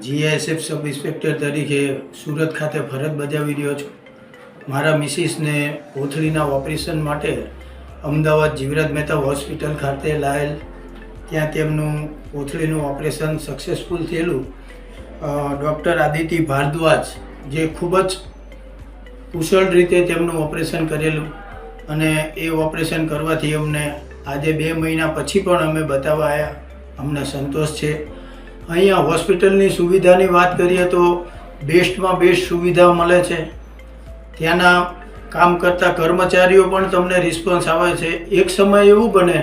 જીએસએફ sub inspector તરીકે સુરત ખાતે ફરજ બજાવી રહ્યો છું. મારા મિસિસને કોથળીના ઓપરેશન માટે અમદાવાદ જીવરાજ મહેતા હોસ્પિટલ ખાતે લાયેલ. ત્યાં તેમનું કોથળીનું ઓપરેશન સક્સેસફુલ થયેલું. ડૉક્ટર આદિત્ય ભારદ્વાજ જે ખૂબ જ કુશળ રીતે તેમનું ઓપરેશન કરેલું અને એ ઓપરેશન કરવાથી અમને આજે 2 મહિના પછી પણ અમે બતાવવા આવ્યા. અમને સંતોષ છે. અહીંયા હોસ્પિટલની સુવિધાની વાત કરીએ તો બેસ્ટમાં બેસ્ટ સુવિધા મળે છે. ત્યાંના કામ કરતા કર્મચારીઓ પણ તમને રિસ્પોન્સ આવે છે. એક સમય એવું બને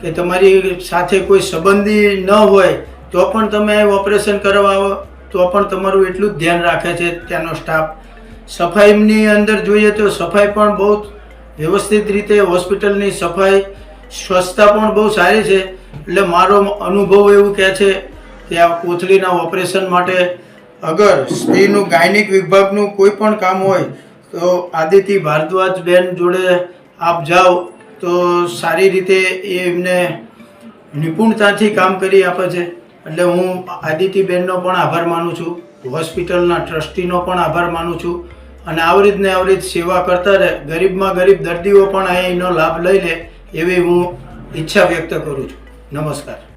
કે તમારી સાથે કોઈ સંબંધી ન હોય તો પણ તમે ઓપરેશન કરવા આવો તો પણ તમારું એટલું જ ધ્યાન રાખે છે ત્યાંનો સ્ટાફ. સફાઈની અંદર જોઈએ તો સફાઈ પણ બહુ વ્યવસ્થિત રીતે હોસ્પિટલની સફાઈ સ્વચ્છતા પણ બહુ સારી છે. એટલે મારો અનુભવ એવું કહે છે કે આ કોથળીના ઓપરેશન માટે અગર સ્ત્રીનું ગાયનિક વિભાગનું કોઈ પણ કામ હોય તો આદિત્ય ભારદ્વાજ બેન જોડે આપ જાઓ તો સારી રીતે એ એમને નિપુણતાથી કામ કરી આપે છે. એટલે હું આદિત્ય બેનનો પણ આભાર માનું છું, હોસ્પિટલના ટ્રસ્ટીનો પણ આભાર માનું છું. અને આવી રીત સેવા કરતા રહે, ગરીબમાં ગરીબ દર્દીઓ પણ અહીંનો લાભ લઈ લે એવી હું ઈચ્છા વ્યક્ત કરું છું. નમસ્કાર.